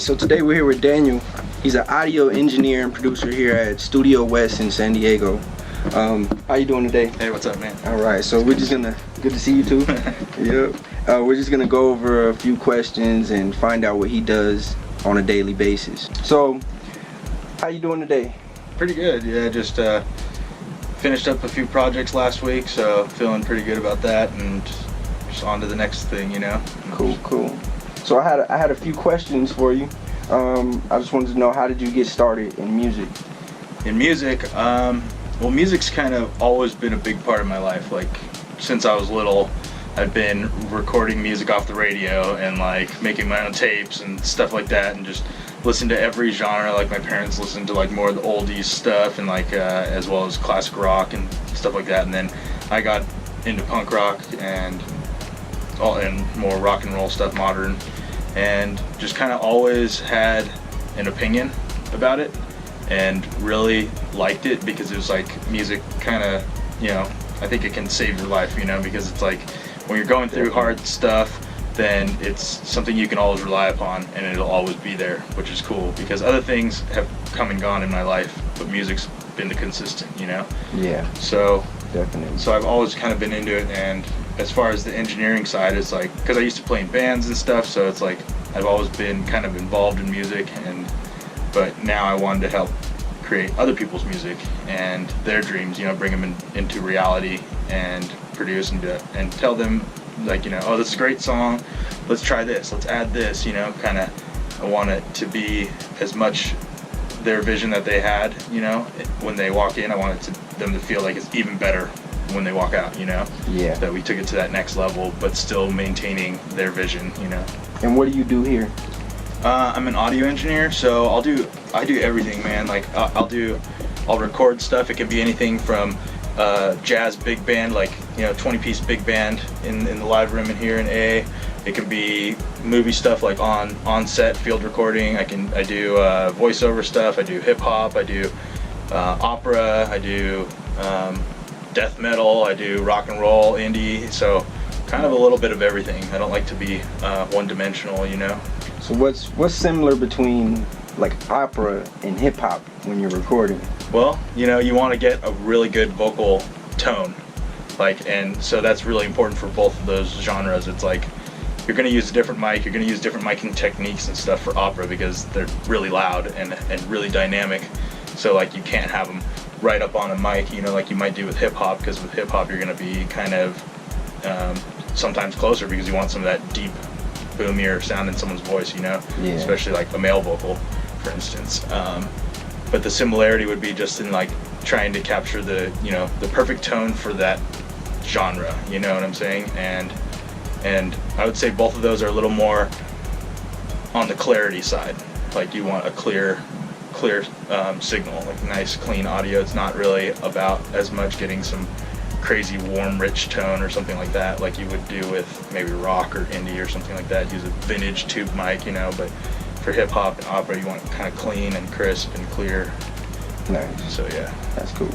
So today we're here with Daniel. He's an audio engineer and producer here at Studio West in San Diego. How you doing today? Hey, what's up, man? All right, so we're just gonna, good to see you too. Yep. We're just gonna go over a few questions and find out what he does on a daily basis. So, how you doing today? Pretty good, yeah, just finished up a few projects last week, so feeling pretty good about that, and just on to the next thing, you know? Cool. So I had a few questions for you. I just wanted to know, how did you get started in music? In music, well, music's kind of always been a big part of my life. Like, since I was little, I've been recording music off the radio and like making my own tapes and stuff like that, and just listen to every genre. Like, my parents listened to like more of the oldies stuff, and like as well as classic rock and stuff like that. And then I got into punk rock and more rock and roll stuff, modern, and just kind of always had an opinion about it and really liked it, because it was like music kind of, you know, I think it can save your life, you know, because it's like when you're going through hard stuff, then it's something you can always rely upon, and it'll always be there, which is cool, because other things have come and gone in my life, but music's been the consistent, you know? Yeah. So definitely. So I've always kind of been into it, and as far as the engineering side, it's like, because I used to play in bands and stuff, so it's like I've always been kind of involved in music, but now I wanted to help create other people's music and their dreams, you know, bring them into reality and produce and tell them, like, you know, oh, this is a great song, let's try this, let's add this, you know, kind of. I want it to be as much their vision that they had, you know, when they walk in. I want them to feel like it's even better when they walk out, you know? Yeah. That we took it to that next level, but still maintaining their vision, you know? And what do you do here? I'm an audio engineer, so I do everything, man. Like, I'll record stuff. It can be anything from jazz big band, like, you know, 20-piece big band in the live room in here in A. It can be movie stuff, like on set field recording. I do voiceover stuff. I do hip hop. I do opera. I do death metal. I do rock and roll, indie. So kind of a little bit of everything. I don't like to be one-dimensional, you know. So what's similar between like opera and hip hop when you're recording? Well, you know, you want to get a really good vocal tone, like, and so that's really important for both of those genres. It's like, you're going to use a different mic, you're going to use different miking techniques and stuff for opera, because they're really loud and really dynamic. So like, you can't have them right up on a mic, you know, like you might do with hip hop, because with hip hop you're going to be kind of sometimes closer, because you want some of that deep boomier sound in someone's voice, you know. Yeah. Especially like a male vocal, for instance. But the similarity would be just in like trying to capture the, you know, the perfect tone for that genre, you know what I'm saying? And I would say both of those are a little more on the clarity side. Like, you want a clear signal, like nice clean audio. It's not really about as much getting some crazy warm rich tone or something like that, like you would do with maybe rock or indie or something like that. Use a vintage tube mic, you know. But for hip hop and opera, you want it kind of clean and crisp and clear. Nice. So yeah, that's cool.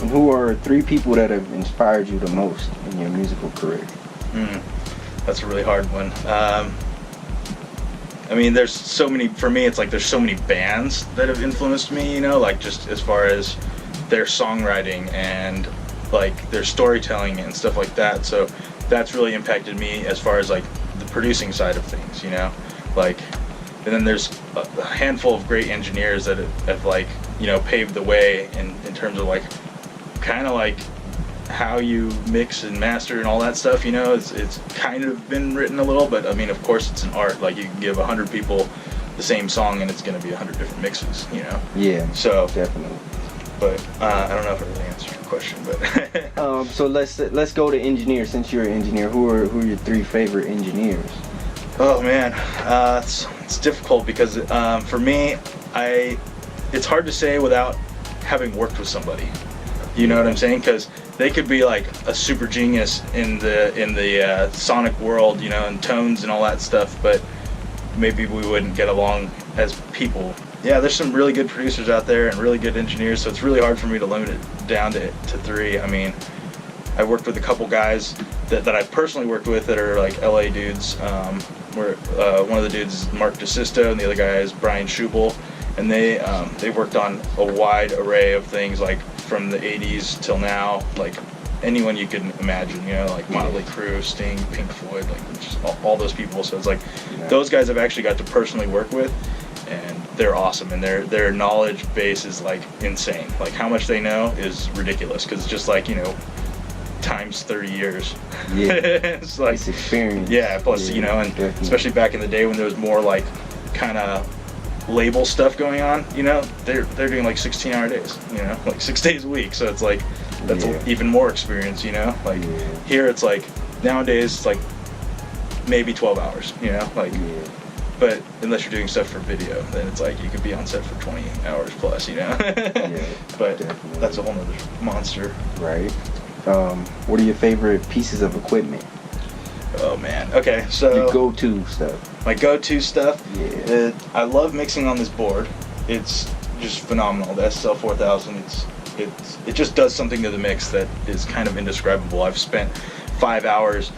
And who are 3 people that have inspired you the most in your musical career? That's a really hard one. I mean, there's so many. For me, it's like there's so many bands that have influenced me, you know, like just as far as their songwriting and like their storytelling and stuff like that. So that's really impacted me as far as like the producing side of things, you know. Like, and then there's a handful of great engineers that have like, you know, paved the way in terms of like kind of like how you mix and master and all that stuff, you know. It's kind of been written a little, but I mean, of course it's an art. Like, you can give 100 people the same song and it's going to be 100 different mixes, you know. Yeah. So definitely. But I don't know if I really answered your question, but so let's go to engineer. Since you're an engineer, who are your 3 favorite engineers? Oh man, it's difficult, because for me, it's hard to say without having worked with somebody. You know what I'm saying? Because they could be like a super genius in the sonic world, you know, and tones and all that stuff, but maybe we wouldn't get along as people. Yeah, there's some really good producers out there and really good engineers, so it's really hard for me to limit it down to 3. I mean, I worked with a couple guys that I personally worked with that are like LA dudes. Where one of the dudes is Mark DeSisto and the other guy is Brian Schubel, and they worked on a wide array of things, like from the 80s till now, like anyone you can imagine, you know, like Motley Crue, Sting, Pink Floyd, like just all those people. So it's like those guys I've actually got to personally work with, and they're awesome, and their knowledge base is like insane. Like how much they know is ridiculous, because it's just like, you know, times 30 years. Yeah. It's like it's experience. Yeah, plus you know, and definitely. especially back in the day when there was more like kind of label stuff going on, you know, they're doing like 16-hour days, you know, like 6 days a week. So it's like that's even more experience, you know. Like here it's like nowadays it's like maybe 12 hours, you know, like but unless you're doing stuff for video, then it's like you could be on set for 20 hours plus, you know. But definitely. that's a whole nother monster. Right. What are your favorite pieces of equipment? Oh man. Okay, so Your go-to stuff. my go-to stuff. Yeah. I love mixing on this board. It's just phenomenal. The SL4000. It just does something to the mix that is kind of indescribable. I've spent 5 hours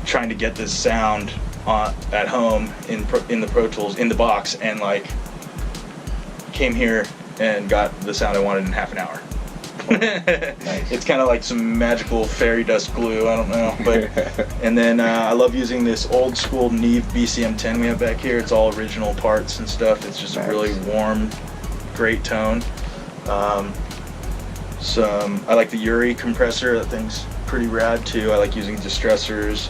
trying to get this sound at home in the Pro Tools in the box, and like came here and got the sound I wanted in half an hour. Nice. It's kind of like some magical fairy dust glue, I don't know, but and then I love using this old school Neve BCM10 we have back here. It's all original parts and stuff. It's just a really warm, great tone. I like the Yuri compressor. That thing's pretty rad too. I like using distressors.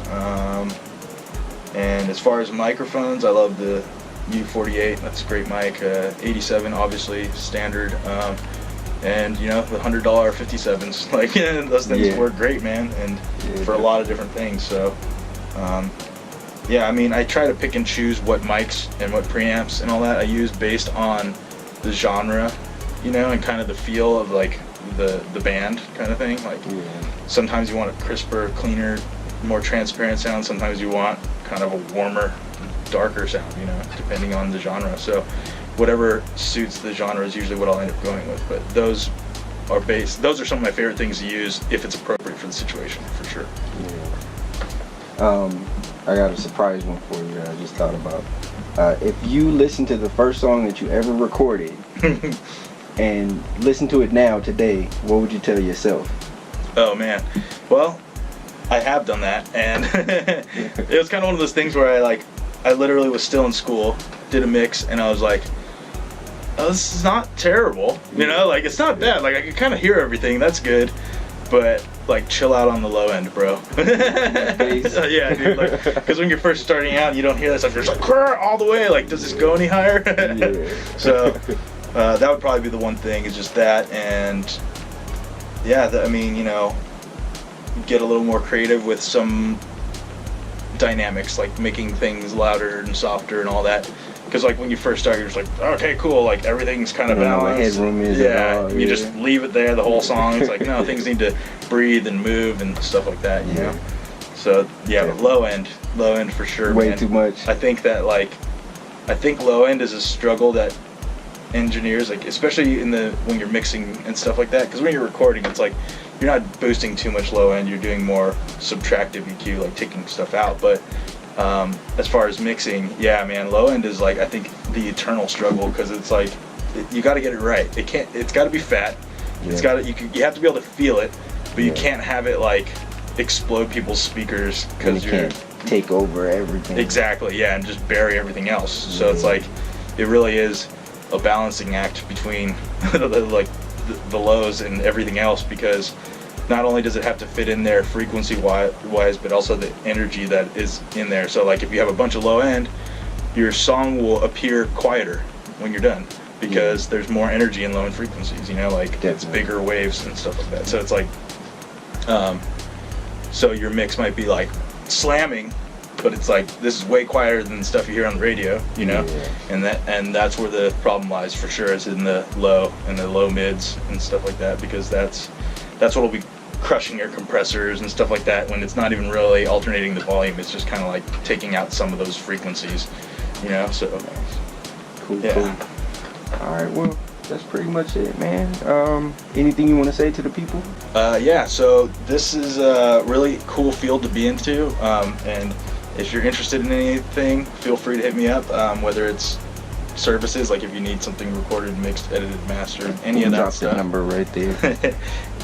And as far as microphones, I love the U48. That's a great mic. 87, obviously standard. And you know, the $100 57s, like those things work great, man, and for a lot of different things. So yeah, I mean, I try to pick and choose what mics and what preamps and all that I use based on the genre, you know, and kind of the feel of like the band kind of thing. Like sometimes you want a crisper, cleaner, more transparent sound. Sometimes you want kind of a warmer, darker sound, you know, depending on the genre. So whatever suits the genre is usually what I'll end up going with. But those are some of my favorite things to use if it's appropriate for the situation, for sure. I got a surprise one for you that I just thought about. If you listen to the first song that you ever recorded and listen to it now today, what would you tell yourself? Oh man, well, I have done that, and it was kind of one of those things where I literally was still in school, did a mix, and I was like, oh, this is not terrible, you know, like it's not bad, like I can kind of hear everything, that's good, but like chill out on the low end, bro. Yeah, dude, like, because when you're first starting out, you don't hear that stuff, you're just like all the way, like does this go any higher? So that would probably be the one thing, is just that. And yeah, I mean, you know, get a little more creative with some dynamics, like making things louder and softer and all that. Because like when you first start, you're just like, okay, cool, like everything's kind of balanced. Headroom is you just leave it there the whole song. It's like, no, things need to breathe and move and stuff like that, you know. So yeah, but low end for sure. Way man. too much. I think that I think low end is a struggle that engineers, like especially when you're mixing and stuff like that, because when you're recording, it's like you're not boosting too much low end, you're doing more subtractive EQ, like taking stuff out. But as far as mixing, yeah, man, low end is like, I think, the eternal struggle, because it's like you got to get it right. It's got to be fat. It's got to, you have to be able to feel it, but you can't have it like explode people's speakers, because you can't take over everything. Exactly, yeah, and just bury everything else. So it's like it really is a balancing act between the lows and everything else, because not only does it have to fit in there frequency wise, but also the energy that is in there. So like if you have a bunch of low end, your song will appear quieter when you're done, because there's more energy in low end frequencies, you know, like it's bigger waves and stuff like that. So it's like so your mix might be like slamming, but it's like, this is way quieter than stuff you hear on the radio, you know. And that's where the problem lies, for sure, is in the low and the low mids and stuff like that, because that's what will be crushing your compressors and stuff like that, when it's not even really alternating the volume, it's just kind of like taking out some of those frequencies, you know. So cool. All right, well, that's pretty much it, man. Anything you want to say to the people? Yeah, so this is a really cool field to be into, and if you're interested in anything, feel free to hit me up, whether it's services, like if you need something recorded, mixed, edited, mastered, any of that Drop stuff. the number right there.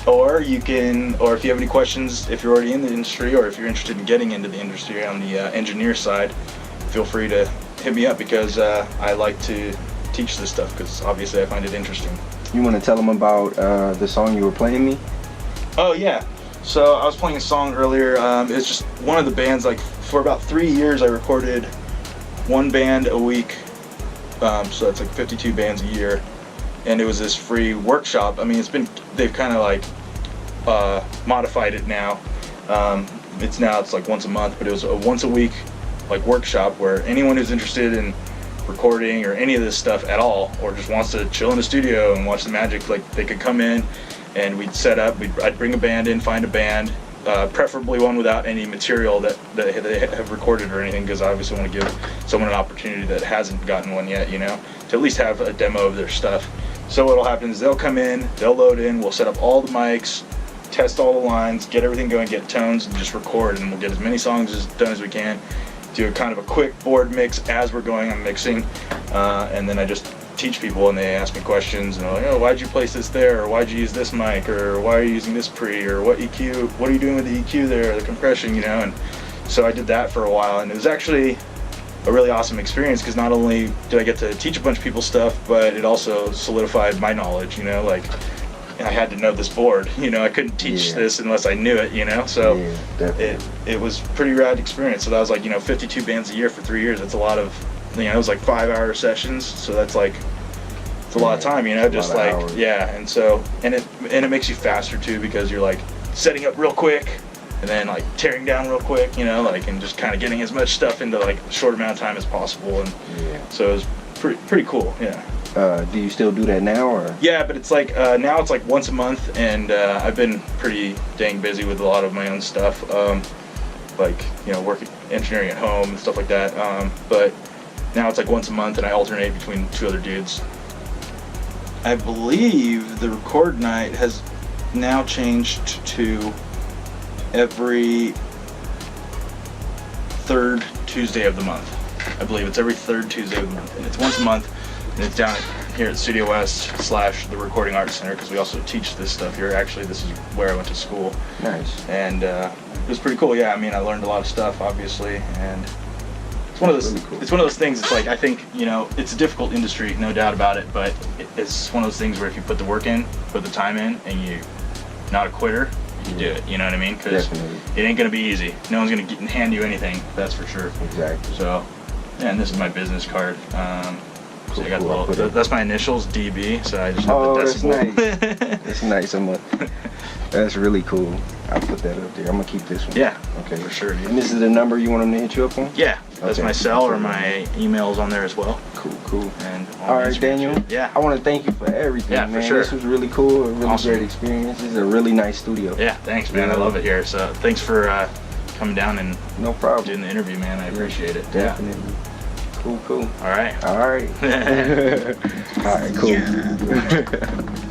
Or if you have any questions, if you're already in the industry, or if you're interested in getting into the industry on the engineer side, feel free to hit me up, because I like to teach this stuff, because obviously I find it interesting. You want to tell them about the song you were playing me? Oh yeah, so I was playing a song earlier. It's just one of the bands. Like for about 3 years, I recorded one band a week. So that's like 52 bands a year, and it was this free workshop. I mean, they've kind of like modified it now. It's like once a month, but it was a once a week like workshop where anyone who's interested in recording or any of this stuff at all, or just wants to chill in the studio and watch the magic, like they could come in and we'd set up. I'd bring a band in, find a band, preferably one without any material that they have recorded or anything, because I obviously want to give someone an opportunity that hasn't gotten one yet, to at least have a demo of their stuff. So what'll happen is they'll come in, they'll load in, we'll set up all the mics, test all the lines, get everything going, get tones, and just record, and we'll get as many songs done as we can. Do a kind of a quick board mix as we're going on mixing, and then I just teach people, and they ask me questions, and they're like, oh, why'd you place this there, or why'd you use this mic, or why are you using this pre, or what EQ, what are you doing with the EQ there, the compression, and so I did that for a while, and it was actually a really awesome experience, because not only did I get to teach a bunch of people stuff, but it also solidified my knowledge, like I had to know this board, I couldn't teach this unless I knew it, so it was pretty rad experience. So that was like 52 bands a year for 3 years. That's a lot of, it was like 5-hour sessions, so that's like, it's a lot of time, just like hours. And so and it makes you faster too, because you're like setting up real quick and then like tearing down real quick, and just kind of getting as much stuff into like a short amount of time as possible, and so it was pretty cool. Do you still do that now, or? Yeah, but it's like now it's like once a month, and I've been pretty dang busy with a lot of my own stuff, like working engineering at home and stuff like that. But now it's like once a month, and I alternate between 2 other dudes. I believe the record night has now changed to every 3rd Tuesday of the month. I believe it's every 3rd Tuesday of the month, and it's once a month. And it's down here at Studio West / the Recording Arts Center, because we also teach this stuff here. Actually, this is where I went to school. Nice. And it was pretty cool. Yeah, I mean, I learned a lot of stuff, obviously, and it's one of those. Really cool. It's one of those things. It's like, I think it's a difficult industry, no doubt about it. But it's one of those things where if you put the work in, put the time in, and you're not a quitter, you can do it. You know what I mean? Because it ain't gonna be easy. No one's gonna hand you anything. That's for sure. Exactly. So, and this is my business card. So I got cool. that's my initials, DB, so I just have the decimal. That's nice. That's nice. That's really cool. I'll put that up there. I'm gonna keep this one. Yeah. Okay. For sure, dude. And this is the number you want them to hit you up on? Yeah. That's my cell, or my emails on there as well. Cool. And all right, Daniel. Yeah. I want to thank you for everything, man. For sure. This was really cool. A really great experience. This is a really nice studio. Yeah. Thanks, man. I love it here. So thanks for coming down and no problem doing the interview, man. I appreciate it. Definitely. Yeah. Cool. All right. All right, cool. Yeah.